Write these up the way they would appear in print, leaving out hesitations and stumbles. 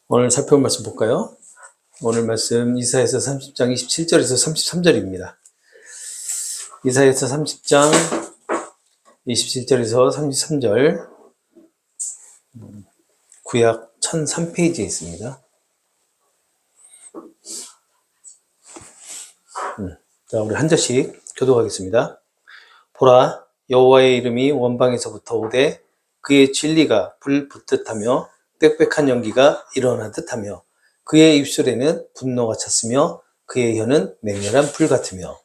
오늘 살펴볼 말씀 볼까요? 오늘 말씀 이사야서 30장 27절에서 33절입니다. 이사야서 30장 27절에서 33절 구약 1003페이지에 있습니다. 자, 우리 한 절씩 교독하겠습니다. 보라, 여호와의 이름이 원방에서부터 오되 그의 진리가 불 붙듯하며 빽빽한 연기가 일어나듯 하며 그의 입술에는 분노가 찼으며 그의 혀는 맹렬한 불 같으며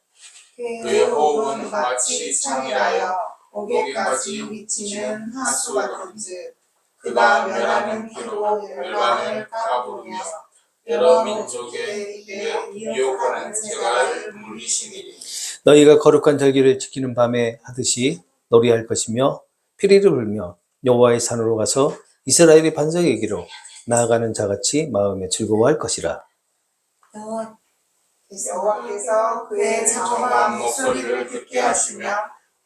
그의 호흡은 마치 창이라여 목에까지 미치는 하수 같은즉 그가 멸하는 피로 열방을 까부르며 여러 민족의 입에 미혹하는 재갈을 물리시리니 너희가 거룩한 절기를 지키는 밤에 하듯이 놀이할 것이며 피리를 불며 여호와의 산으로 가서 이스라엘의 반석에게로 나아가는 자같이 마음에 즐거워할 것이라. 여호와께서 그의 장엄한 목소리를 듣게 하시며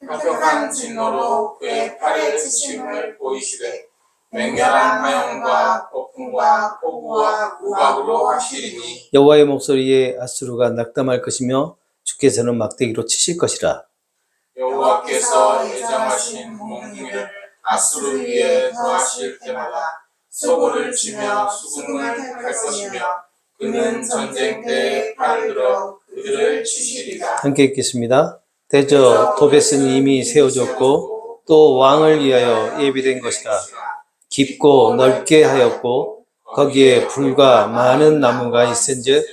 팽팽한 진노로 그의 팔에 치심을 보이시되 맹렬한 화염과 폭풍과 폭우와 우박으로 하시리니 여호와의 목소리에 아수르가 낙담할 것이며 주께서는 막대기로 치실 것이라. 여호와께서 예정하신 공중을 아수르 위에 더하실 때마다 소고를 치며 수군을 택할 것이며 그는 전쟁 때에 팔을 들어 그들을 치시리라. 함께 읽겠습니다. 대저 도벳은 이미 세워졌고 또 왕을 위하여 예비된 것이라. 깊고 넓게 하였고 거기에 불과 많은 나무가 있은즉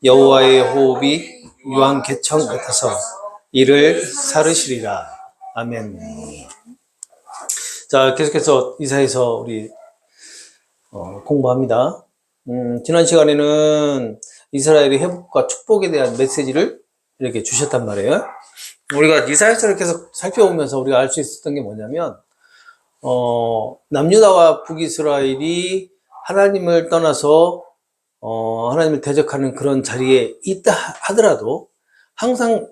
여호와의 호흡이 유황 개청 같아서 이를 사르시리라. 아멘. 자, 계속해서 이사야서 우리 공부합니다. 지난 시간에는 이스라엘의 회복과 축복에 대한 메시지를 이렇게 주셨단 말이에요. 우리가 이사야서를 계속 살펴보면서 우리가 알 수 있었던 게 뭐냐면, 남유다와 북이스라엘이 하나님을 떠나서, 하나님을 대적하는 그런 자리에 있다 하더라도 항상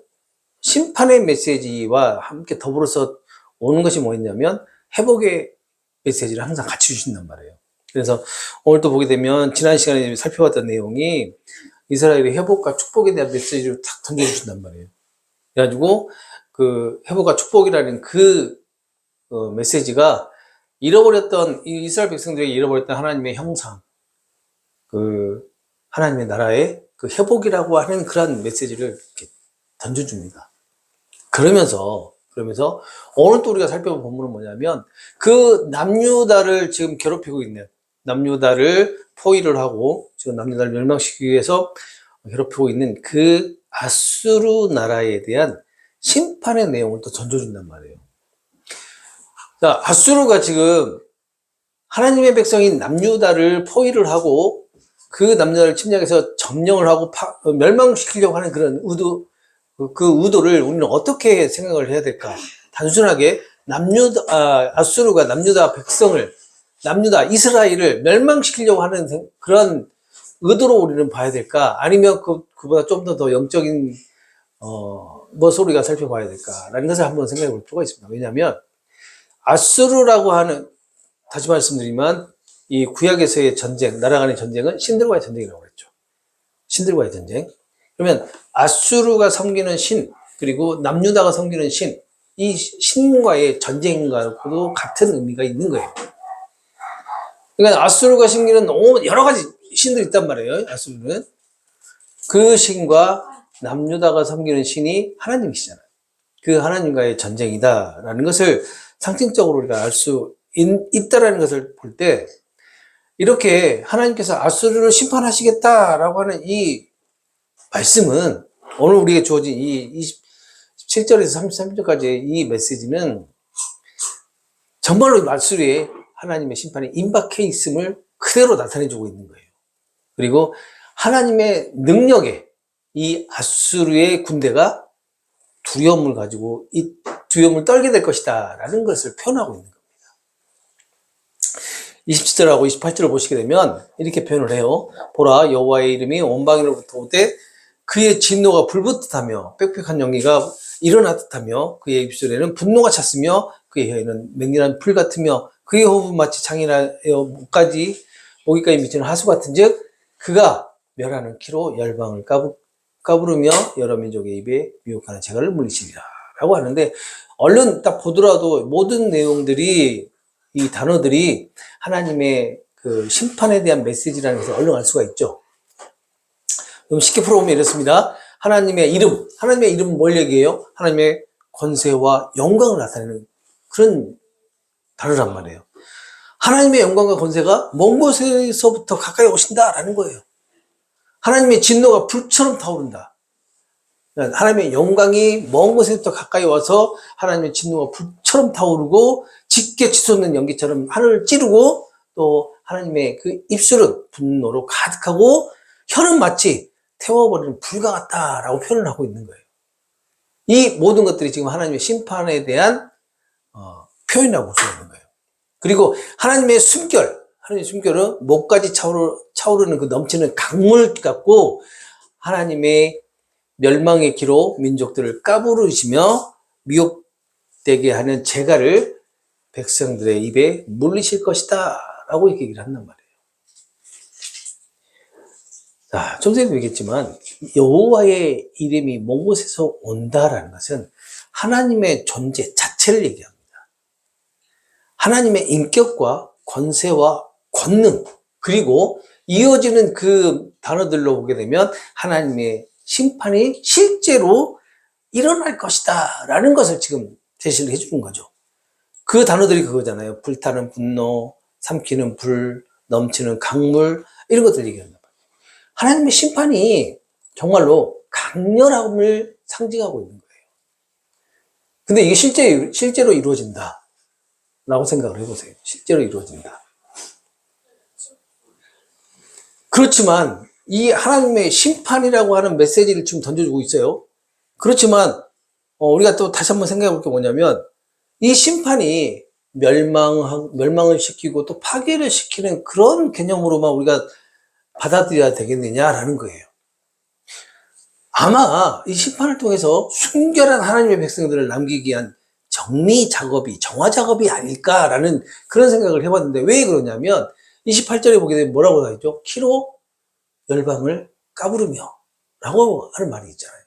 심판의 메시지와 함께 더불어서 오는 것이 뭐였냐면, 회복의 메시지를 항상 같이 주신단 말이에요. 그래서 오늘 또 보게 되면 지난 시간에 살펴봤던 내용이 이스라엘의 회복과 축복에 대한 메시지를 탁 던져주신단 말이에요. 그래가지고 그 회복과 축복이라는 그 메시지가 잃어버렸던 이스라엘 백성들이 잃어버렸던 하나님의 형상, 그 하나님의 나라의 그 회복이라고 하는 그런 메시지를 이렇게 던져줍니다. 그러면서 오늘 또 우리가 살펴본 본문은 뭐냐면 그 남유다를 지금 괴롭히고 있는 남유다를 포위를 하고 지금 남유다를 멸망시키기 위해서 괴롭히고 있는 그 아수르 나라에 대한 심판의 내용을 또 던져준단 말이에요. 자, 아수르가 지금 하나님의 백성인 남유다를 포위를 하고 그 남유다를 침략해서 점령을 하고 멸망시키려고 하는 그런 그 의도를 우리는 어떻게 생각을 해야 될까? 단순하게 아수르가 남유다 백성을, 남유다 이스라엘을 멸망시키려고 하는 그런 의도로 우리는 봐야 될까? 아니면 그보다 좀 더 영적인 소리가 살펴봐야 될까라는 것을 한번 생각해 볼 필요가 있습니다. 왜냐하면 아수르라고 하는, 다시 말씀드리면 이 구약에서의 전쟁, 나라 간의 전쟁은 신들과의 전쟁이라고 그랬죠. 신들과의 전쟁. 그러면 아수르가 섬기는 신, 그리고 남유다가 섬기는 신, 이 신과의 전쟁과도 같은 의미가 있는 거예요. 그러니까 아수르가 섬기는 여러 가지 신들이 있단 말이에요. 아수르는. 그 신과 남유다가 섬기는 신이 하나님이시잖아요. 그 하나님과의 전쟁이다라는 것을 상징적으로 우리가 알 수 있다라는 것을 볼 때, 이렇게 하나님께서 아수르를 심판하시겠다라고 하는 이 말씀은, 오늘 우리에게 주어진 이 27절에서 33절까지의 이 메시지는 정말로 아수르의 하나님의 심판이 임박해 있음을 그대로 나타내주고 있는 거예요. 그리고 하나님의 능력에 이 아수르의 군대가 두려움을 가지고 이 두려움을 떨게 될 것이다 라는 것을 표현하고 있는 겁니다. 27절하고 28절을 보시게 되면 이렇게 표현을 해요. 보라, 여호와의 이름이 온방으로부터 오되 그의 진노가 불붙듯하며 빽빽한 연기가 일어나듯하며 그의 입술에는 분노가 찼으며 그의 혀에는 맹렬한 불 같으며 그의 호흡은 마치 창이라여 목까지 오기까지 미치는 하수 같은즉 그가 멸하는 키로 열방을 까부르며 여러 민족의 입에 미혹하는 재갈을 물리시리라 라고 하는데, 얼른 딱 보더라도 모든 내용들이, 이 단어들이 하나님의 그 심판에 대한 메시지라는 것을 얼른 알 수가 있죠. 그럼 쉽게 풀어보면 이렇습니다. 하나님의 이름은 뭘 얘기해요? 하나님의 권세와 영광을 나타내는 그런 단어란 말이에요. 하나님의 영광과 권세가 먼 곳에서부터 가까이 오신다라는 거예요. 하나님의 진노가 불처럼 타오른다. 하나님의 영광이 먼 곳에부터 가까이 와서 하나님의 진노가 불처럼 타오르고 짙게 치솟는 연기처럼 하늘을 찌르고, 또 하나님의 그 입술은 분노로 가득하고 혀는 마치 태워버리는 불과 같다라고 표현을 하고 있는 거예요. 이 모든 것들이 지금 하나님의 심판에 대한 표현이라고 볼 수 있는 거예요. 그리고 하나님의 숨결은 목까지 차오르는 그 넘치는 강물 같고, 하나님의 멸망의 기로 민족들을 까부르시며 미혹되게 하는 재갈을 백성들의 입에 물리실 것이다 라고 이렇게 얘기를 한단 말이에요. 자, 좀 전에도 얘기했지만 여호와의 이름이 먼 곳에서 온다라는 것은 하나님의 존재 자체를 얘기합니다. 하나님의 인격과 권세와 권능, 그리고 이어지는 그 단어들로 보게 되면 하나님의 심판이 실제로 일어날 것이다 라는 것을 지금 제시를 해주는 거죠. 그 단어들이 그거잖아요. 불타는 분노, 삼키는 불, 넘치는 강물, 이런 것들 얘기한단 말이에요. 하나님의 심판이 정말로 강렬함을 상징하고 있는 거예요. 근데 이게 실제로 이루어진다 라고 생각을 해보세요. 실제로 이루어진다. 그렇지만 이 하나님의 심판이라고 하는 메시지를 지금 던져주고 있어요. 그렇지만 우리가 또 다시 한번 생각해 볼 게 뭐냐면, 이 심판이 멸망을 시키고 또 파괴를 시키는 그런 개념으로만 우리가 받아들여야 되겠느냐라는 거예요. 아마 이 심판을 통해서 순결한 하나님의 백성들을 남기기 위한 정화 작업이 아닐까라는 그런 생각을 해봤는데, 왜 그러냐면 28절에 보게 되면 뭐라고 나와있죠? 키로 열방을 까부르며 라고 하는 말이 있잖아요.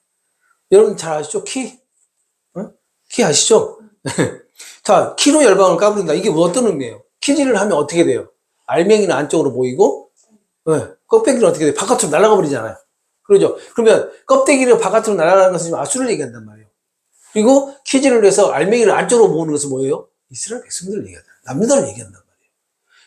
여러분 잘 아시죠? 키 아시죠? 자, 키로 열방을 까부른다. 이게 어떤 의미예요? 키질을 하면 어떻게 돼요? 알맹이는 안쪽으로 모이고, 껍데기는 어떻게 돼요? 바깥으로 날아가 버리잖아요. 그러죠? 그러면 껍데기를 바깥으로 날아가는 것은 지금 아수를 얘기한단 말이에요. 그리고 키질을 해서 알맹이를 안쪽으로 모으는 것은 뭐예요? 이스라엘 백성들을 얘기한다. 남유다를 얘기한단 말이에요.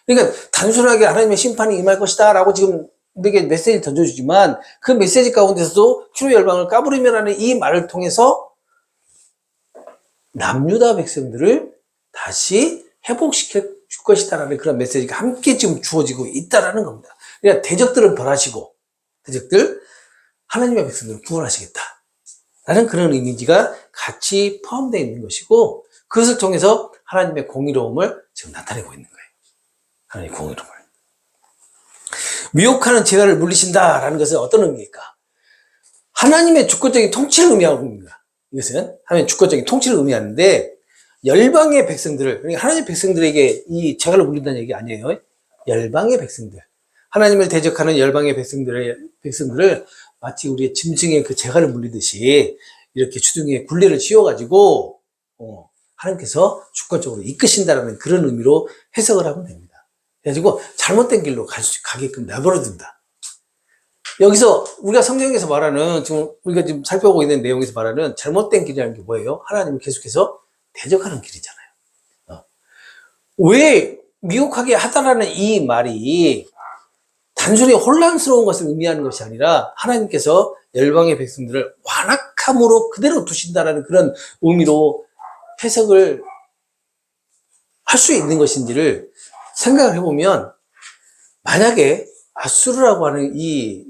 그러니까 단순하게 하나님의 심판이 임할 것이다 라고 지금 우리에게 메시지를 던져주지만, 그 메시지 가운데서도 키로 열방을 까부리며라는 이 말을 통해서 남유다 백성들을 다시 회복시켜 줄 것이다라는 그런 메시지가 함께 지금 주어지고 있다라는 겁니다. 그러니까 대적들을 벌하시고, 하나님의 백성들을 구원하시겠다 라는 그런 이미지가 같이 포함되어 있는 것이고, 그것을 통해서 하나님의 공의로움을 지금 나타내고 있는 거예요. 하나님의 공의로움을. 미혹하는 재갈을 물리신다라는 것은 어떤 의미일까? 하나님의 주권적인 통치를 의미하고 있습니다. 이것은 하나님의 주권적인 통치를 의미하는데, 열방의 백성들을, 그러니까 하나님의 백성들에게 이 재갈을 물린다는 얘기 아니에요. 열방의 백성들, 하나님을 대적하는 열방의 백성들을 마치 우리의 짐승의 그 재갈을 물리듯이 이렇게 주둥이에 굴레를 씌워가지고 하나님께서 주권적으로 이끄신다라는 그런 의미로 해석을 하면 됩니다. 그래가지고 잘못된 길로 가게끔 내버려둔다. 여기서 우리가 성경에서 말하는, 지금 우리가 지금 살펴보고 있는 내용에서 말하는 잘못된 길이라는 게 뭐예요? 하나님을 계속해서 대적하는 길이잖아요. 왜 미혹하게 하다라는 이 말이 단순히 혼란스러운 것을 의미하는 것이 아니라 하나님께서 열방의 백성들을 완악함으로 그대로 두신다라는 그런 의미로 해석을 할 수 있는 것인지를 생각을 해보면, 만약에 아수르라고 하는 이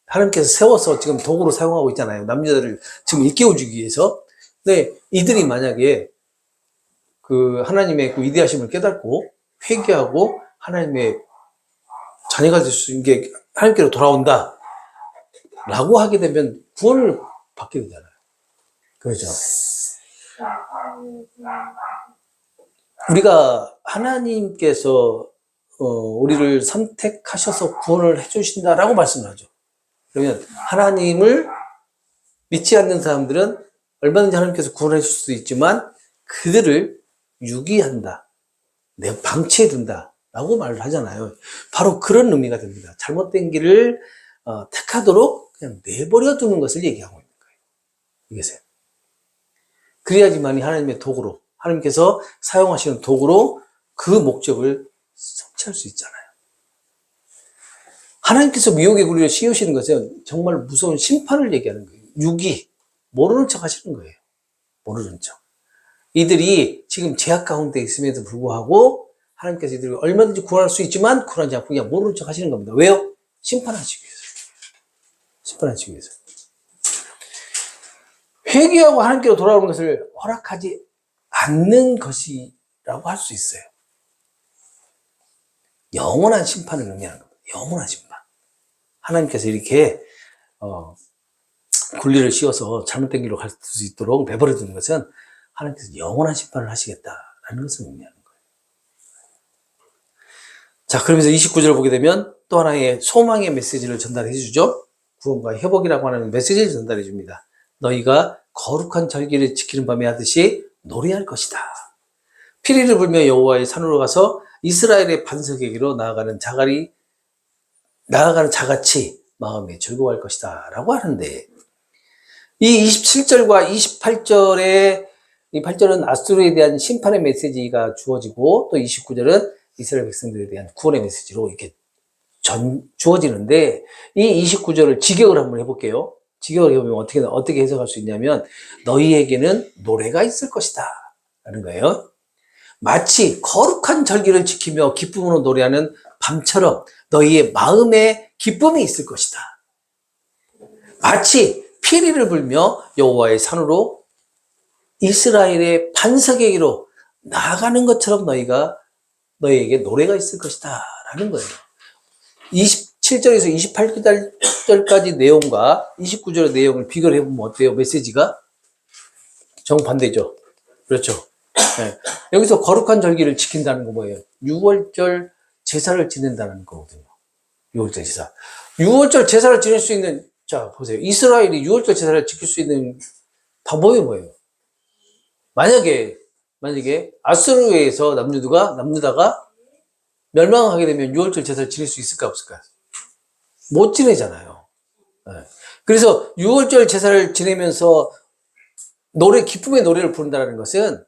하나님께서 세워서 지금 도구로 사용하고 있잖아요. 남자들을 지금 일깨워주기 위해서. 근데 이들이 만약에 그 하나님의 그 위대하심을 깨닫고 회개하고 하나님의 자녀가 될 수 있는 게 하나님께로 돌아온다 라고 하게 되면 구원을 받게 되잖아요. 그렇죠? 우리가 하나님께서 우리를 선택하셔서 구원을 해주신다라고 말씀을 하죠. 그러면 하나님을 믿지 않는 사람들은 얼마든지 하나님께서 구원해 줄 수도 있지만 그들을 유기한다, 방치해둔다 라고 말을 하잖아요. 바로 그런 의미가 됩니다. 잘못된 길을 택하도록 그냥 내버려 두는 것을 얘기하고 있는 거예요. 이게세요. 그래야지만이 하나님의 도구로, 하나님께서 사용하시는 도구로 그 목적을 성취할 수 있잖아요. 하나님께서 미혹의 구리를 씌우시는 것은 정말 무서운 심판을 얘기하는 거예요. 유기, 모르는 척 하시는 거예요. 모르는 척. 이들이 지금 죄악 가운데 있음에도 불구하고 하나님께서 이들을 얼마든지 구원할 수 있지만 구원하지 않고 그냥 모르는 척 하시는 겁니다. 왜요? 심판하시기 위해서. 심판하시기 위해서. 회개하고 하나님께로 돌아오는 것을 허락하지 않는 것이라고 할 수 있어요. 영원한 심판을 의미하는 겁니다. 영원한 심판. 하나님께서 이렇게 굴리를 씌워서 잘못된 길로 갈 수 있도록 내버려 두는 것은 하나님께서 영원한 심판을 하시겠다라는 것을 의미하는 거예요. 자, 그러면서 29절을 보게 되면 또 하나의 소망의 메시지를 전달해 주죠. 구원과 회복이라고 하는 메시지를 전달해 줍니다. 너희가 거룩한 절기를 지키는 밤에 하듯이 노래할 것이다. 피리를 불며 여호와의 산으로 가서 이스라엘의 반석에게로 나아가는 자같이 마음에 즐거워할 것이다 라고 하는데, 이 27절과 28절에 이 8절은 아수르에 대한 심판의 메시지가 주어지고 또 29절은 이스라엘 백성들에 대한 구원의 메시지로 이렇게 주어지는데, 이 29절을 직역을 한번 해볼게요. 직역을 해보면 어떻게 해석할 수 있냐면 너희에게는 노래가 있을 것이다 라는 거예요. 마치 거룩한 절기를 지키며 기쁨으로 노래하는 밤처럼 너희의 마음에 기쁨이 있을 것이다. 마치 피리를 불며 여호와의 산으로 이스라엘의 반석에게로 나아가는 것처럼 너희에게 노래가 있을 것이다 라는 거예요. 27절에서 28절까지 내용과 29절의 내용을 비교를 해보면 어때요? 메시지가 정반대죠. 그렇죠. 네. 여기서 거룩한 절기를 지킨다는 거 뭐예요? 6월절 제사를 지낸다는 거거든요. 6월절 제사. 6월절 제사를 지낼 수 있는, 자, 보세요. 이스라엘이 6월절 제사를 지킬 수 있는 방법이 뭐예요? 만약에 아수르에서 남유다가 멸망하게 되면 6월절 제사를 지낼 수 있을까 없을까? 못 지내잖아요. 네. 그래서 6월절 제사를 지내면서 기쁨의 노래를 부른다는 것은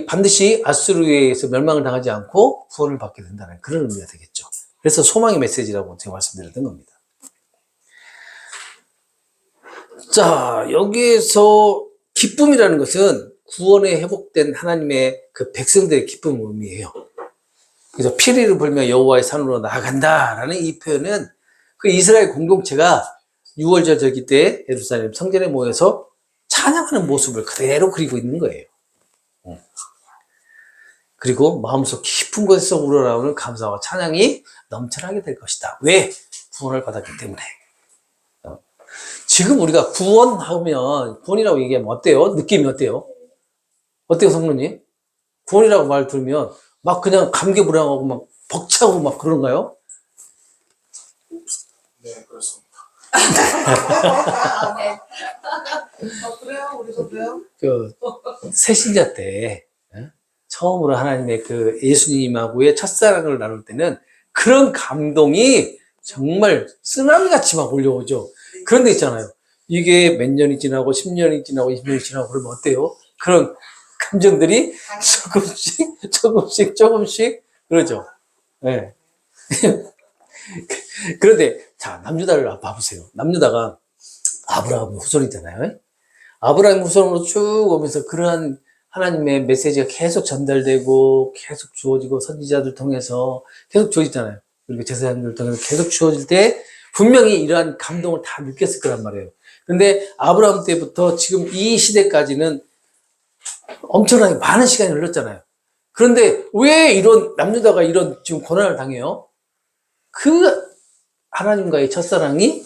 반드시 아수르에서 멸망을 당하지 않고 구원을 받게 된다는 그런 의미가 되겠죠. 그래서 소망의 메시지라고 제가 말씀드렸던 겁니다. 자, 여기에서 기쁨이라는 것은 구원에 회복된 하나님의 그 백성들의 기쁨을 의미해요. 그래서 피리를 불며 여호와의 산으로 나아간다라는 이 표현은 그 이스라엘 공동체가 6월절 절기 때 예루살렘 성전에 모여서 찬양하는 모습을 그대로 그리고 있는 거예요. 그리고 마음속 깊은 곳에서 우러나오는 감사와 찬양이 넘쳐나게 될 것이다. 왜? 구원을 받았기 때문에. 지금 우리가 구원이라고 얘기하면 어때요? 느낌이 어때요? 어때요, 성도님? 구원이라고 말 들으면 막 그냥 감개무량하고 막 벅차고 막 그런가요? 네, 그렇습니다. 그래요? 우리도 그래요? 새신자 때 처음으로 하나님의 그 예수님하고의 첫사랑을 나눌 때는 그런 감동이 정말 쓰나미같이 막 올려오죠. 그런 데 있잖아요. 이게 몇 년이 지나고 10년이 지나고 20년이 지나고 그러면 어때요? 그런 감정들이 조금씩 그러죠. 네. 그런데 자, 남유다를 봐보세요. 남유다가 아브라함의 후손이잖아요. 아브라함 후손으로 쭉 오면서 그러한 하나님의 메시지가 계속 전달되고 계속 주어지고 선지자들 통해서 계속 주어지잖아요. 그리고 제사장들 통해서 계속 주어질 때 분명히 이러한 감동을 다 느꼈을 거란 말이에요. 근데 아브라함 때부터 지금 이 시대까지는 엄청나게 많은 시간이 흘렀잖아요. 그런데 왜 남유다가 이런 지금 고난을 당해요? 그 하나님과의 첫사랑이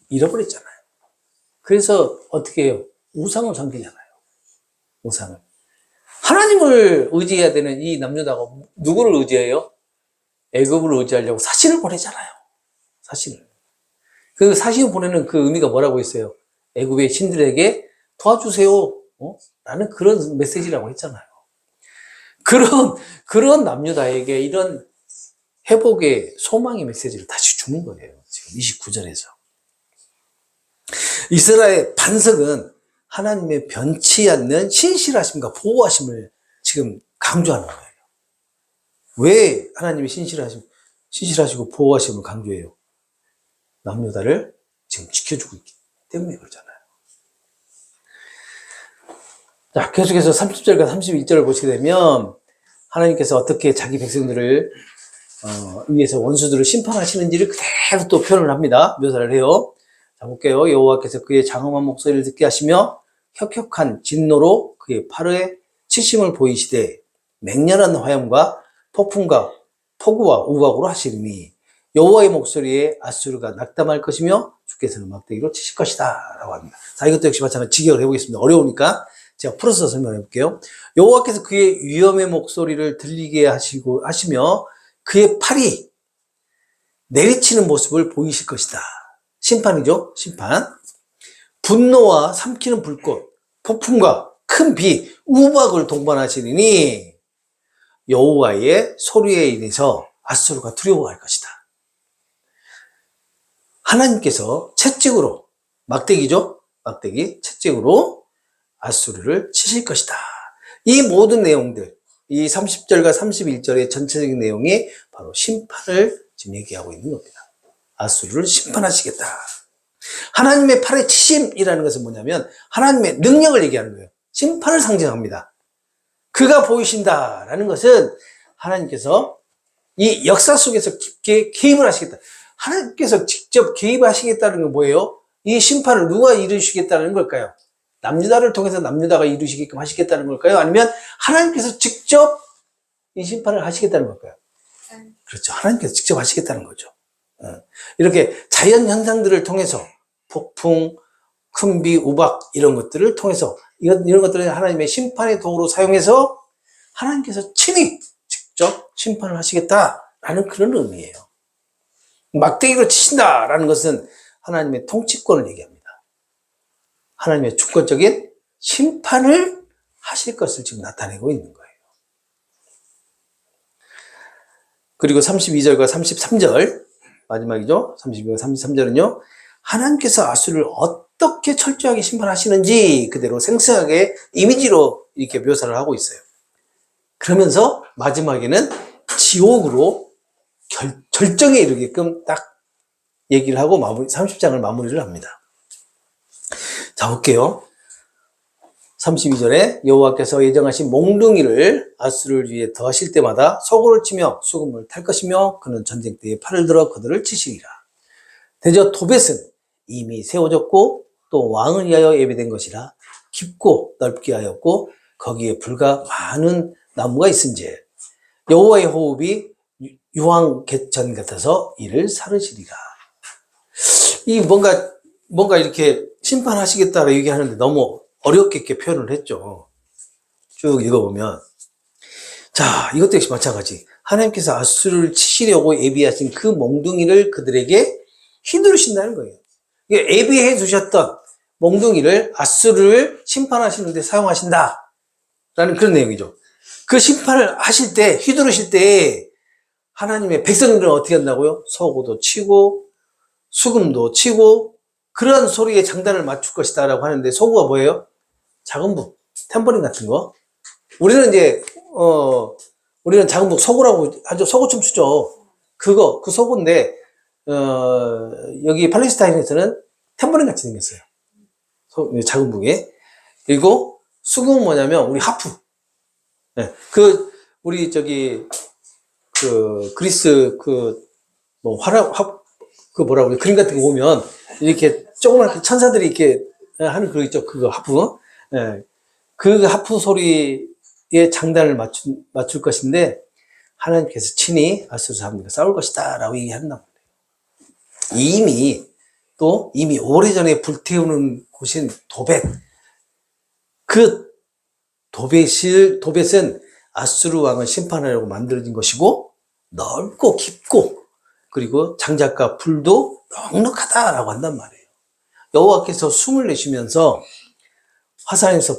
잃어버렸잖아요. 그래서 어떻게 해요? 우상을 섬기잖아요. 우상을. 하나님을 의지해야 되는 이 남유다가 누구를 의지해요? 애굽을 의지하려고 사신을 보내잖아요. 사신을. 그 사신을 보내는 그 의미가 뭐라고 했어요? 애굽의 신들에게 도와주세요. 라는 그런 메시지라고 했잖아요. 그런 남유다에게 이런 회복의 소망의 메시지를 다시 주는 거예요. 지금 29절에서. 이스라엘 반석은 하나님의 변치 않는 신실하심과 보호하심을 지금 강조하는 거예요. 왜 하나님이 신실하시고 보호하심을 강조해요? 남유다를 지금 지켜주고 있기 때문에 그러잖아요. 자, 계속해서 30절과 31절을 보시게 되면 하나님께서 어떻게 자기 백성들을 위해서 원수들을 심판하시는지를 그대로 또 표현을 합니다. 묘사를 해요. 자, 볼게요. 여호와께서 그의 장엄한 목소리를 듣게 하시며 혁혁한 진노로 그의 팔에 치심을 보이시되 맹렬한 화염과 폭풍과 폭우와 우박으로 하시리니 여호와의 목소리에 아수르가 낙담할 것이며 주께서는 막대기로 치실 것이다 라고 합니다. 자, 이것도 역시 마찬가지로 직역을 해보겠습니다. 어려우니까 제가 풀어서 설명해 볼게요. 여호와께서 그의 위엄의 목소리를 들리게 하시며 그의 팔이 내리치는 모습을 보이실 것이다. 심판이죠. 심판. 분노와 삼키는 불꽃, 폭풍과 큰 비, 우박을 동반하시리니 여호와의 소리에 인해서 아수르가 두려워할 것이다. 하나님께서 채찍으로, 막대기죠. 막대기, 채찍으로 아수르를 치실 것이다. 이 모든 내용들, 이 30절과 31절의 전체적인 내용이 바로 심판을 지금 얘기하고 있는 겁니다. 아수르를 심판하시겠다. 하나님의 팔에 치심이라는 것은 뭐냐면 하나님의 능력을 얘기하는 거예요. 심판을 상징합니다. 그가 보이신다라는 것은 하나님께서 이 역사 속에서 깊게 개입을 하시겠다. 하나님께서 직접 개입하시겠다는 건 뭐예요? 이 심판을 누가 이루시겠다는 걸까요? 남유다를 통해서 남유다가 이루시게끔 하시겠다는 걸까요? 아니면 하나님께서 직접 이 심판을 하시겠다는 걸까요? 그렇죠. 하나님께서 직접 하시겠다는 거죠. 이렇게 자연 현상들을 통해서 폭풍, 큰 비, 우박 이런 것들을 통해서 이런 것들을 하나님의 심판의 도구로 사용해서 하나님께서 친히 직접 심판을 하시겠다라는 그런 의미예요. 막대기로 치신다라는 것은 하나님의 통치권을 얘기합니다. 하나님의 주권적인 심판을 하실 것을 지금 나타내고 있는 거예요. 그리고 32절과 33절 마지막이죠. 32절과 33절은요. 하나님께서 아수르를 어떻게 철저하게 심판하시는지 그대로 생생하게 이미지로 이렇게 묘사를 하고 있어요. 그러면서 마지막에는 지옥으로 절정에 이르게끔 딱 얘기를 하고 30장을 마무리를 합니다. 자, 볼게요. 32절에 여호와께서 예정하신 몽둥이를 아수르를 위해 더하실 때마다 소고를 치며 수금을 탈 것이며 그는 전쟁 때에 팔을 들어 그들을 치시리라. 대저 도벳은 이미 세워졌고 또 왕을 위하여 예비된 것이라 깊고 넓게 하였고 거기에 불과 많은 나무가 있은즉 여호와의 호흡이 유황 갯전 같아서 이를 사르시리라. 이 뭔가 이렇게 심판하시겠다라고 얘기하는데 너무 어렵게 이렇게 표현을 했죠. 쭉 읽어보면. 자, 이것도 역시 마찬가지. 하나님께서 아수르를 치시려고 예비하신 그 몽둥이를 그들에게 휘두르신다는 거예요. 예비해 두셨던 몽둥이를 아수르를 심판하시는데 사용하신다. 라는 그런 내용이죠. 그 심판을 하실 때, 휘두르실 때 하나님의 백성들은 어떻게 한다고요? 서고도 치고 수금도 치고 그런 소리에 장단을 맞출 것이다 라고 하는데 서구가 뭐예요? 작은 북, 탬버린 같은 거. 우리는 이제 우리는 작은 북 서구라고 하죠. 서구춤 추죠. 그 서구인데 여기 팔레스타인에서는 탬버린 같이 생겼어요. 작은 북에. 그리고 수금은 뭐냐면 우리 하프. 네. 우리 그리스 뭐라고 그래 그림 같은 거 보면 이렇게 조그맣게 천사들이 이렇게 하는 그거 있죠. 그거 하프. 예. 그 하프 소리에 장단을 맞출 것인데 하나님께서 친히 아수르 사람들과 싸울 것이다 라고 얘기한단 말이에요. 이미 오래전에 불태우는 곳인 도벳. 그 도벳은 아수르 왕을 심판하려고 만들어진 것이고 넓고 깊고 그리고 장작과 불도 넉넉하다라고 한단 말이에요. 여호와께서 숨을 내쉬면서 화산에서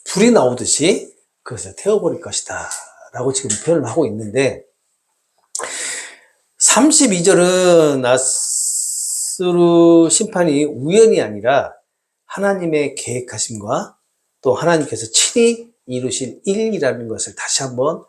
불이 나오듯이 그것을 태워버릴 것이다 라고 지금 표현을 하고 있는데 32절은 아수르 심판이 우연이 아니라 하나님의 계획하심과 또 하나님께서 친히 이루실 일이라는 것을 다시 한번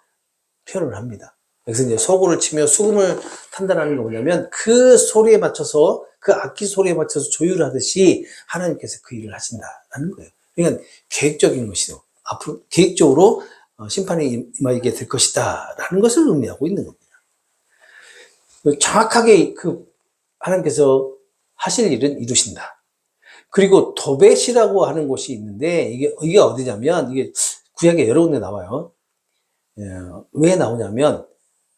표현을 합니다. 여기서 이제 소고를 치며 수금을 탄다는 게 뭐냐면 그 소리에 맞춰서 그 악기 소리에 맞춰서 조율하듯이 하나님께서 그 일을 하신다라는 거예요. 그러니까 계획적인 것이죠. 앞으로 계획적으로 심판이 임하게 될 것이다 라는 것을 의미하고 있는 겁니다. 정확하게 그 하나님께서 하실 일은 이루신다. 그리고 도벳이라고 하는 곳이 있는데 이게 어디냐면 이게 구약에 여러 군데 나와요. 왜 나오냐면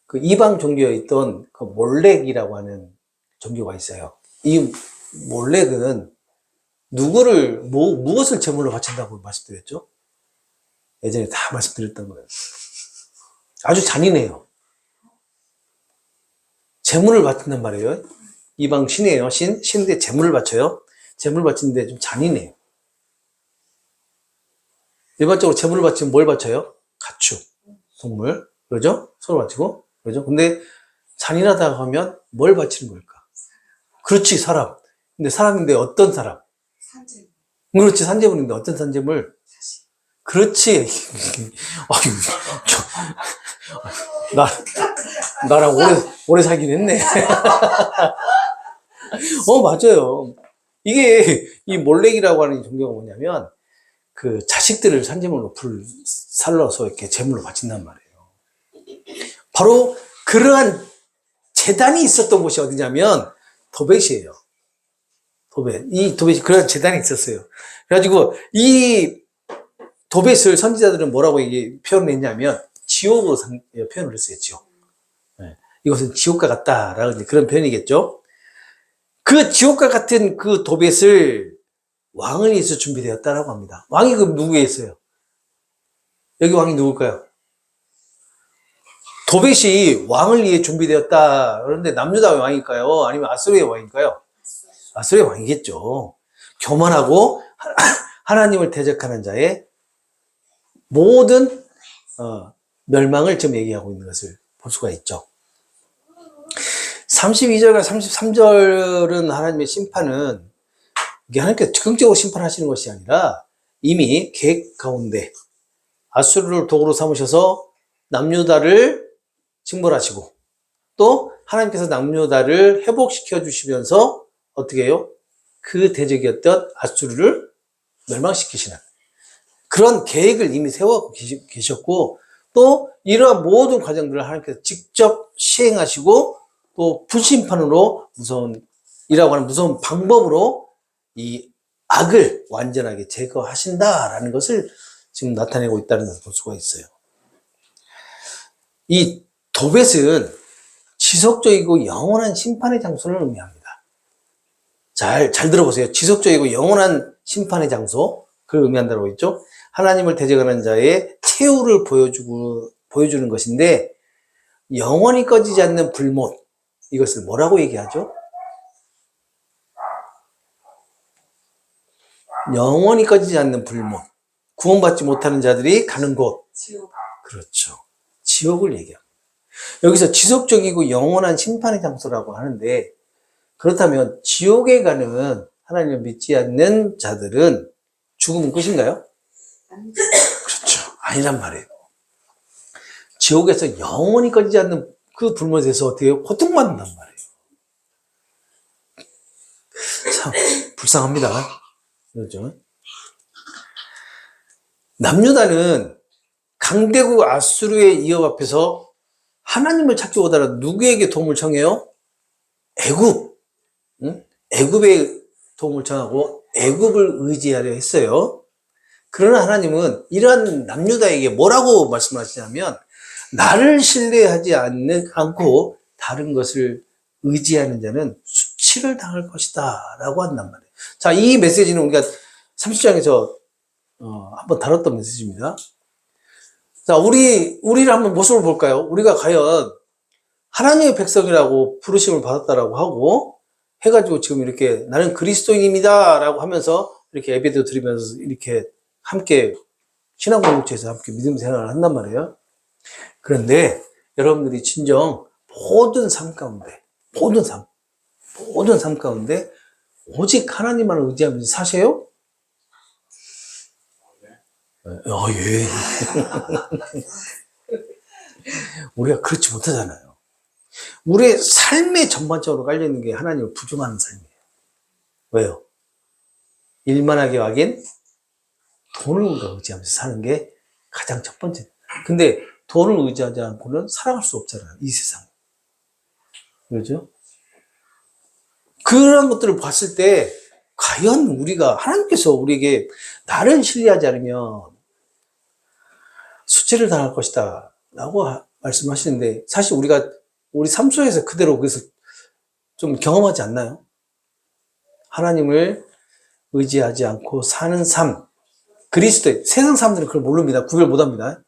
그 이방 종교에 있던 그 몰렉이라고 하는 종교가 있어요. 이 몰렉은 무엇을 제물로 바친다고 말씀드렸죠? 예전에 다 말씀드렸던 거예요. 아주 잔인해요. 제물을 바친단 말이에요. 이방 신이에요. 신인데 제물을 바쳐요. 제물을 바치는데 좀 잔인해요. 일반적으로 제물을 바치면 뭘 바쳐요? 가축, 동물, 그러죠? 서로 바치고, 그러죠? 근데 잔인하다고 하면 뭘 바치는 걸까? 그렇지, 사람. 근데 사람인데 어떤 사람? 산재. 그렇지, 산재물인데 어떤 산재물? 그렇지. 아유, 나랑 오래 살긴 했네. 맞아요. 이 몰렉이라고 하는 종교가 뭐냐면, 그 자식들을 산재물로 살러서 이렇게 제물로 바친단 말이에요. 바로 그러한 제단이 있었던 곳이 어디냐면, 도벳이에요. 이 도벳이 그러한 제단이 있었어요. 그래가지고, 이 도벳을 선지자들은 뭐라고 표현을 했냐면, 지옥으로 표현을 했어요, 지옥. 네. 이것은 지옥과 같다라는 그런 표현이겠죠. 그 지옥과 같은 그 도벳을 왕을 위해서 준비되었다라고 합니다. 왕이 그럼 누구에 있어요? 여기 왕이 누굴까요? 도벳이 왕을 위해 준비되었다. 그런데 남유다의 왕일까요? 아니면 아수르의 왕일까요? 아수르의 왕이겠죠. 교만하고 하나님을 대적하는 자의 모든 멸망을 지금 얘기하고 있는 것을 볼 수가 있죠. 32절과 33절은 하나님의 심판은 이게 하나님께서 즉흥적으로 심판하시는 것이 아니라 이미 계획 가운데 아수르를 도구로 삼으셔서 남유다를 징벌하시고 또 하나님께서 남유다를 회복시켜 주시면서 어떻게 해요? 그 대적이었던 아수르를 멸망시키시는 그런 계획을 이미 세워 계셨고 또 이러한 모든 과정들을 하나님께서 직접 시행하시고 또 불심판으로 이라고 하는 무서운 방법으로 이 악을 완전하게 제거하신다라는 것을 지금 나타내고 있다는 것을 볼 수가 있어요. 이 도벳은 지속적이고 영원한 심판의 장소를 의미합니다. 잘 들어보세요. 지속적이고 영원한 심판의 장소, 그걸 의미한다고 했죠. 하나님을 대적하는 자의 최후를 보여주는 것인데, 영원히 꺼지지 않는 불못, 이것을 뭐라고 얘기하죠? 영원히 꺼지지 않는 불못, 구원받지 못하는 자들이 가는 곳. 지옥. 그렇죠. 지옥을 얘기합니다. 여기서 지속적이고 영원한 심판의 장소라고 하는데, 그렇다면 지옥에 가는 하나님을 믿지 않는 자들은 죽으면 끝인가요? 그렇죠. 아니란 말이에요. 지옥에서 영원히 꺼지지 않는 그 불못에서 어떻게 고통받는단 말이에요. 참 불쌍합니다. 그렇죠. 남유다는 강대국 아수르의 위협 앞에서 하나님을 찾기 보다는 누구에게 도움을 청해요? 애굽. 애굽의 도움을 청하고 애굽을 의지하려 했어요. 그러나 하나님은 이러한 남유다에게 뭐라고 말씀하시냐면 나를 신뢰하지 않고 다른 것을 의지하는 자는 수치를 당할 것이다 라고 한단 말이에요. 자, 이 메시지는 우리가 30장에서 한번 다뤘던 메시지입니다. 자, 우리를 한번 모습을 볼까요? 우리가 과연 하나님의 백성이라고 부르심을 받았다라고 하고 해가지고 지금 이렇게 나는 그리스도인입니다 라고 하면서 이렇게 예배도 드리면서 이렇게 함께 신앙 공동체에서 함께 믿음 생활을 한단 말이에요. 그런데 여러분들이 진정 모든 삶 가운데 모든 삶 가운데 오직 하나님만을 의지하면서 사세요? 예. 우리가 그렇지 못하잖아요. 우리의 삶에 전반적으로 깔려있는 게 하나님을 부정하는 삶이에요. 왜요? 일만하게 확인, 돈을 우리가 의지하면서 사는 게 가장 첫 번째. 근데 돈을 의지하지 않고는 살아갈 수 없잖아요. 이 세상에. 그렇죠? 그런 것들을 봤을 때 과연 우리가 하나님께서 우리에게 나를 신뢰하지 않으면 수치를 당할 것이다 라고 말씀하시는데 사실 우리가 우리 삶 속에서 그대로 그래서 좀 경험하지 않나요? 하나님을 의지하지 않고 사는 삶, 그리스도의 세상 사람들은 그걸 모릅니다. 구별 못합니다.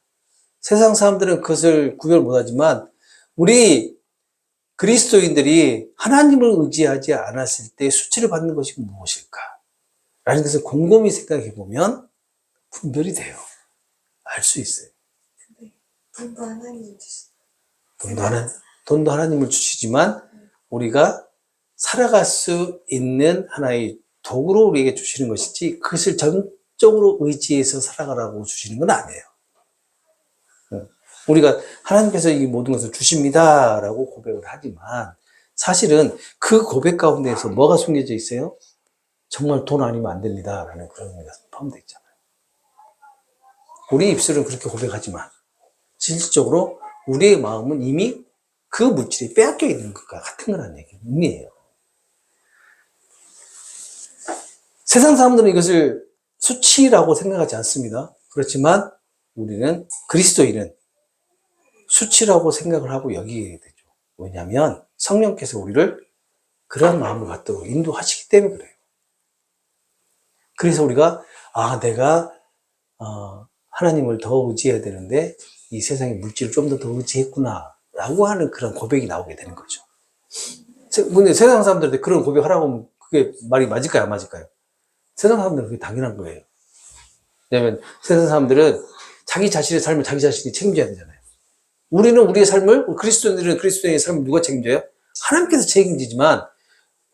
세상 사람들은 그것을 구별 못하지만 우리 그리스도인들이 하나님을 의지하지 않았을 때 수치를 받는 것이 무엇일까? 라는 것을 곰곰이 생각해 보면 분별이 돼요. 알 수 있어요. 돈도 하나님 주시죠. 돈도 하나님을 주시지만 우리가 살아갈 수 있는 하나의 도구로 우리에게 주시는 것이지 그것을 전적으로 의지해서 살아가라고 주시는 건 아니에요. 우리가 하나님께서 이 모든 것을 주십니다 라고 고백을 하지만 사실은 그 고백 가운데에서 뭐가 숨겨져 있어요? 정말 돈 아니면 안 됩니다 라는 그런 의미가 포함되어 있잖아요. 우리 입술은 그렇게 고백하지만 실질적으로 우리의 마음은 이미 그 물질이 빼앗겨 있는 것과 같은 거라는 의미예요. 세상 사람들은 이것을 수치라고 생각하지 않습니다. 그렇지만 우리는 그리스도인은 수치라고 생각을 하고 여기게 되죠. 왜냐하면 성령께서 우리를 그런 마음을 갖도록 인도하시기 때문에 그래요. 그래서 우리가 내가 하나님을 더 의지해야 되는데 이 세상의 물질을 좀 더 의지했구나 라고 하는 그런 고백이 나오게 되는 거죠. 근데 세상 사람들한테 그런 고백하라고 하면 그게 말이 맞을까요? 안 맞을까요? 세상 사람들은 그게 당연한 거예요. 왜냐하면 세상 사람들은 자기 자신의 삶을 자기 자신이 책임져야 되잖아요. 우리는 우리의 삶을, 그리스도인들은 그리스도인의 삶을 누가 책임져요? 하나님께서 책임지지만,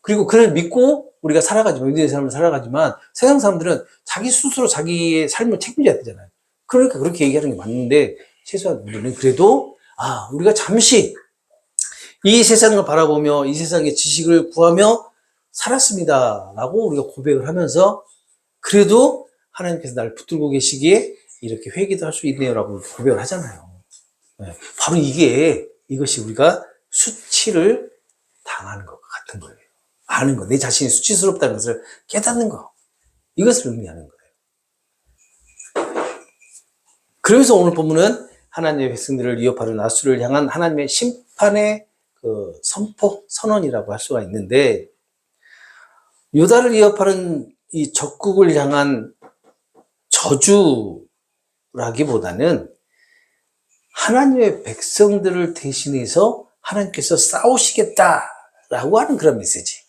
그리고 그를 믿고 우리가 살아가지만, 우리의 삶을 살아가지만, 세상 사람들은 자기 스스로 자기의 삶을 책임져야 되잖아요. 그러니까 그렇게 얘기하는 게 맞는데, 최소한 우리는 그래도, 우리가 잠시 이 세상을 바라보며 이 세상의 지식을 구하며 살았습니다. 라고 우리가 고백을 하면서, 그래도 하나님께서 나를 붙들고 계시기에 이렇게 회개도 할 수 있네요. 라고 고백을 하잖아요. 바로 이것이 우리가 수치를 당하는 것과 같은 거예요. 아는 거, 내 자신이 수치스럽다는 것을 깨닫는 거. 이것을 의미하는 거예요. 그러면서 오늘 본문은 하나님의 백성들을 위협하는 아수를 향한 하나님의 심판의 그 선포, 선언이라고 할 수가 있는데, 유다를 위협하는 이 적국을 향한 저주라기보다는 하나님의 백성들을 대신해서 하나님께서 싸우시겠다라고 하는 그런 메시지.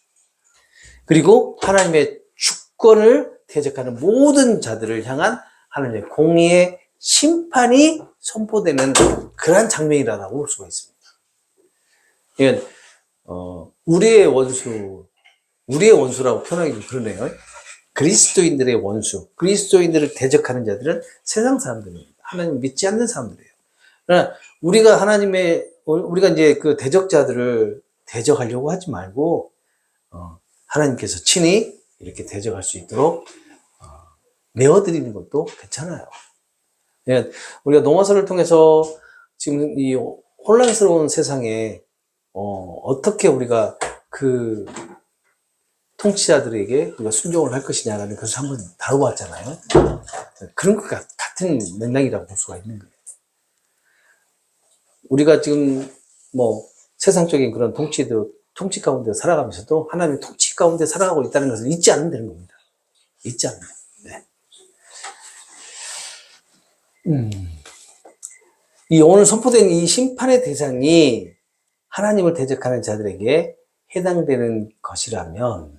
그리고 하나님의 주권을 대적하는 모든 자들을 향한 하나님의 공의의 심판이 선포되는 그러한 장면이라고 볼 수가 있습니다. 이건 우리의 원수라고 표현하기 좀 그러네요. 그리스도인들의 원수, 그리스도인들을 대적하는 자들은 세상 사람들입니다. 하나님 믿지 않는 사람들이에요. 그러나 우리가 이제 그 대적자들을 대적하려고 하지 말고, 하나님께서 친히 이렇게 대적할 수 있도록, 내어드리는 것도 괜찮아요. 예, 우리가 농어설을 통해서 지금 이 혼란스러운 세상에, 어떻게 우리가 그 통치자들에게 우리가 순종을 할 것이냐라는 것을 한번 다뤄봤잖아요. 그런 것 같은 맥락이라고 볼 수가 있는 거예요. 우리가 지금 세상적인 그런 통치 가운데 살아가면서도 하나님의 통치 가운데 살아가고 있다는 것을 잊지 않으면 되는 겁니다. 잊지 않으면. 네. 이 오늘 선포된 이 심판의 대상이 하나님을 대적하는 자들에게 해당되는 것이라면,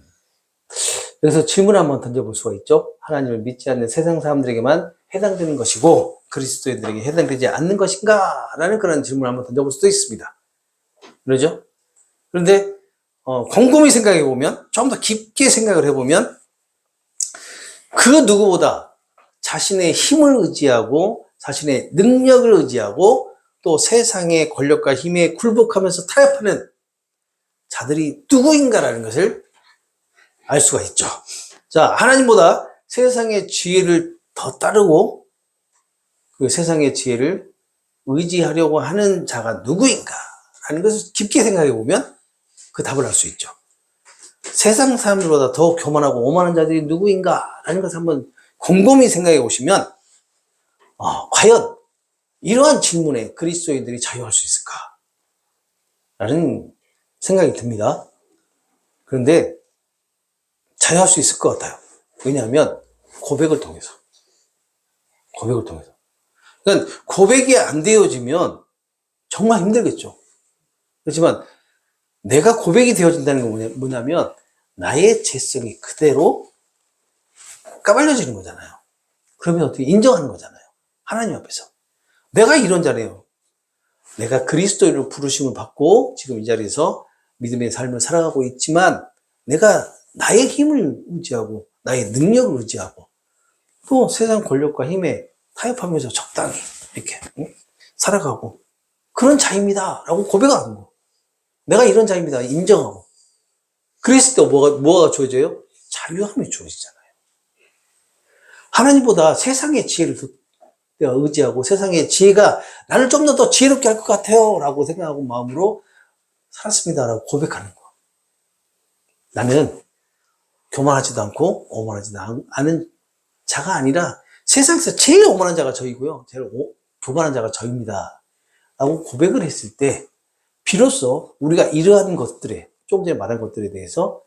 여기서 질문 한번 던져볼 수가 있죠. 하나님을 믿지 않는 세상 사람들에게만 해당되는 것이고 그리스도인들에게 해당되지 않는 것인가? 라는 그런 질문을 한번 던져볼 수도 있습니다. 그러죠? 그런데 곰곰이 생각해 보면, 좀 더 깊게 생각을 해보면, 그 누구보다 자신의 힘을 의지하고 자신의 능력을 의지하고 또 세상의 권력과 힘에 굴복하면서 타협하는 자들이 누구인가라는 것을 알 수가 있죠. 자, 하나님보다 세상의 지혜를 더 따르고 그 세상의 지혜를 의지하려고 하는 자가 누구인가 라는 것을 깊게 생각해 보면 그 답을 알 수 있죠. 세상 사람들보다 더 교만하고 오만한 자들이 누구인가 라는 것을 한번 곰곰이 생각해 보시면 과연 이러한 질문에 그리스도인들이 자유할 수 있을까? 라는 생각이 듭니다. 그런데 자유할 수 있을 것 같아요. 왜냐하면 고백을 통해서. 그러니까 고백이 안 되어지면 정말 힘들겠죠. 그렇지만 내가 고백이 되어진다는 건 뭐냐면 나의 죄성이 그대로 까발려지는 거잖아요. 그러면 어떻게 인정하는 거잖아요. 하나님 앞에서. 내가 이런 자래요. 내가 그리스도인으로 부르심을 받고 지금 이 자리에서 믿음의 삶을 살아가고 있지만 내가 나의 힘을 의지하고 나의 능력을 의지하고 또 세상 권력과 힘에 타협하면서 적당히 이렇게 살아가고 그런 자입니다 라고 고백하는 거. 내가 이런 자입니다 인정하고 그랬을 때 뭐가 주어져요? 자유함이 주어지잖아요. 하나님보다 세상의 지혜를 내가 의지하고 세상의 지혜가 나를 좀 더 지혜롭게 할 것 같아요 라고 생각하고 마음으로 살았습니다 라고 고백하는 거. 나는 교만하지도 않고 오만하지도 않은 자가 아니라 세상에서 제일 오만한 자가 저이고요. 제일 교만한 자가 저입니다. 라고 고백을 했을 때 비로소 우리가 이러한 것들에 조금 전에 말한 것들에 대해서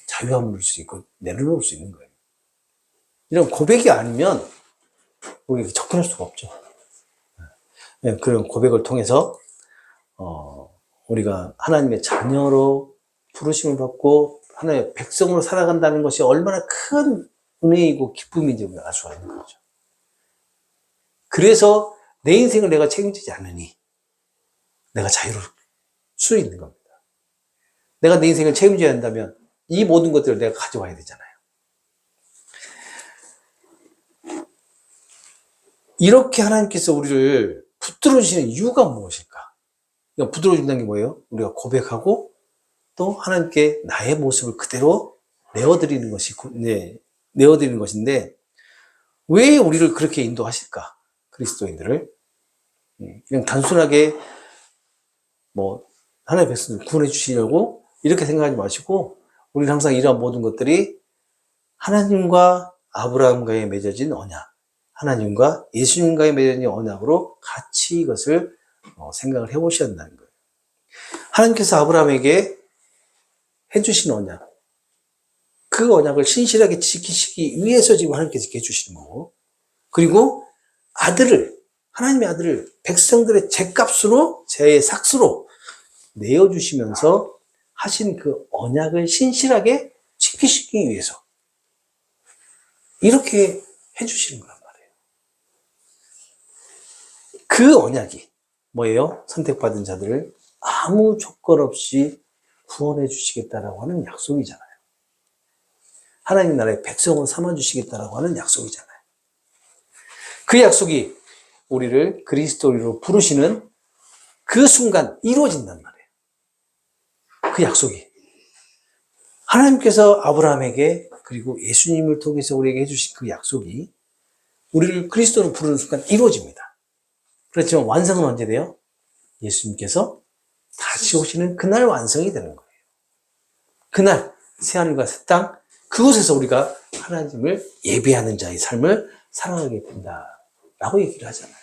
자유함을 누릴 수 있고 내려놓을 수 있는 거예요. 이런 고백이 아니면 우리가 접근할 수가 없죠. 그런 고백을 통해서 우리가 하나님의 자녀로 부르심을 받고 하나님의 백성으로 살아간다는 것이 얼마나 큰 은혜이고 기쁨인지 우리가 알 수가 있는 거죠. 그래서 내 인생을 내가 책임지지 않으니 내가 자유로울 수 있는 겁니다. 내가 내 인생을 책임져야 한다면 이 모든 것들을 내가 가져와야 되잖아요. 이렇게 하나님께서 우리를 붙들어 주시는 이유가 무엇일까? 그러니까 붙들어 준다는 게 뭐예요? 우리가 고백하고 또 하나님께 나의 모습을 그대로 내어드리는 것인데 왜 우리를 그렇게 인도하실까? 그리스도인들을 그냥 단순하게 하나님의 백성을 구원해 주시려고 이렇게 생각하지 마시고 우리는 항상 이러한 모든 것들이 하나님과 아브라함과의 맺어진 언약, 하나님과 예수님과의 맺어진 언약으로 같이 이것을 생각을 해보셔야 한다는 거예요. 하나님께서 아브라함에게 해주신 언약, 그 언약을 신실하게 지키시기 위해서 지금 하나님께서 이렇게 해주시는 거고, 그리고 하나님의 아들을 백성들의 죗값으로, 제 삭스로 내어주시면서 하신 그 언약을 신실하게 지키시기 위해서 이렇게 해주시는 거란 말이에요. 그 언약이 뭐예요? 선택받은 자들을 아무 조건 없이 구원해 주시겠다라고 하는 약속이잖아요. 하나님 나라의 백성으로 삼아주시겠다라고 하는 약속이잖아요. 그 약속이 우리를 그리스도인으로 부르시는 그 순간 이루어진단 말이에요. 그 약속이. 하나님께서 아브라함에게 그리고 예수님을 통해서 우리에게 해주신 그 약속이 우리를 그리스도로 부르는 순간 이루어집니다. 그렇지만 완성은 언제 돼요? 예수님께서 다시 오시는 그날 완성이 되는 거예요. 그날 새하늘과 새 땅 그곳에서 우리가 하나님을 예배하는 자의 삶을 살아가게 된다라고 얘기를 하잖아요.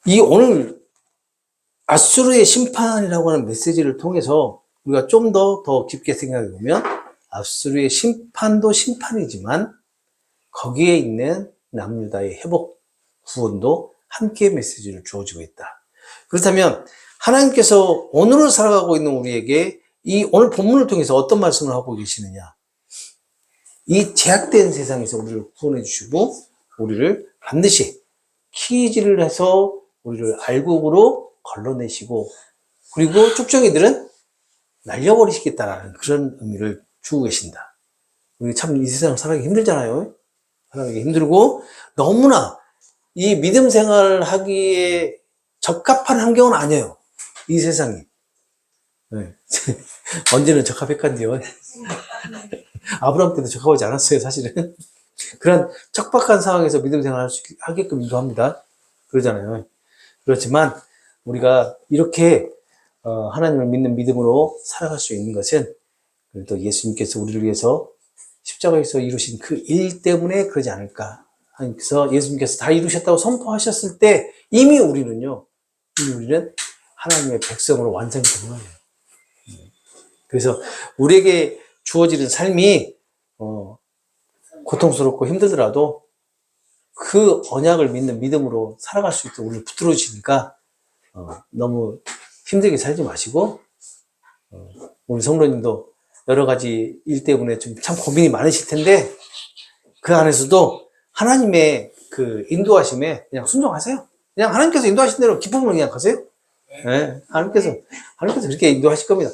이 오늘 앗수르의 심판이라고 하는 메시지를 통해서 우리가 좀 더 깊게 생각해 보면 앗수르의 심판도 심판이지만 거기에 있는 남유다의 회복, 구원도 함께 메시지를 주어지고 있다. 그렇다면 하나님께서 오늘을 살아가고 있는 우리에게 이 오늘 본문을 통해서 어떤 말씀을 하고 계시느냐? 이 제약된 세상에서 우리를 구원해 주시고 우리를 반드시 키질을 해서 우리를 알곡으로 걸러내시고 그리고 쭉정이들은 날려버리시겠다라는 그런 의미를 주고 계신다. 우리 참 이 세상 살아가기 힘들잖아요. 살아가기 힘들고 너무나 이 믿음 생활을 하기에 적합한 환경은 아니에요. 이 세상이. 네. 언제는 적합했간데요. 아브라함 때도 적합하지 않았어요, 사실은. 그런 척박한 상황에서 믿음 생활을 하게끔 인도합니다. 그러잖아요. 그렇지만 우리가 이렇게 하나님을 믿는 믿음으로 살아갈 수 있는 것은 또 예수님께서 우리를 위해서 십자가에서 이루신 그 일 때문에 그러지 않을까. 하나님께서 예수님께서 다 이루셨다고 선포하셨을 때 이미 우리는 하나님의 백성으로 완성이 된 거예요. 그래서 우리에게 주어지는 삶이 고통스럽고 힘들더라도 그 언약을 믿는 믿음으로 살아갈 수 있도록 우리를 붙들어 주시니까 너무 힘들게 살지 마시고 우리 성도님도 여러 가지 일 때문에 좀 참 고민이 많으실 텐데 그 안에서도 하나님의 그 인도하심에 그냥 순종하세요. 그냥 하나님께서 인도하신 대로 기쁨을 그냥 가세요. 네, 하나님께서 그렇게 인도하실 겁니다.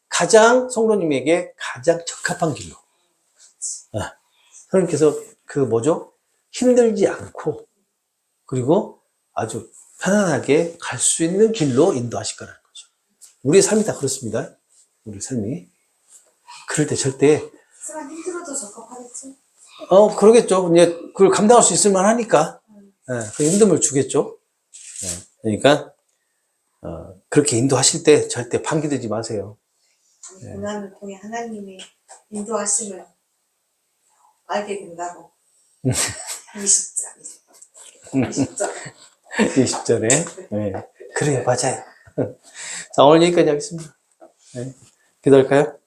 가장 성도님에게 가장 적합한 길로. 하나님께서 힘들지 않고 그리고 아주 편안하게 갈 수 있는 길로 인도하실 거라는 거죠. 우리의 삶이 다 그렇습니다. 우리 삶이. 그럴 때 절대 사람 힘들어도 적합하겠지. 그러겠죠. 이제 그걸 감당할 수 있을 만하니까 그 힘듦을 주겠죠. 그러니까 그렇게 인도하실 때 절대 방기되지 마세요. 고난을 통해 하나님의 인도하심을 알게 된다고. 20절. 20절에. 네. 그래요, 맞아요. 자, 오늘 여기까지 하겠습니다. 네. 기도할까요?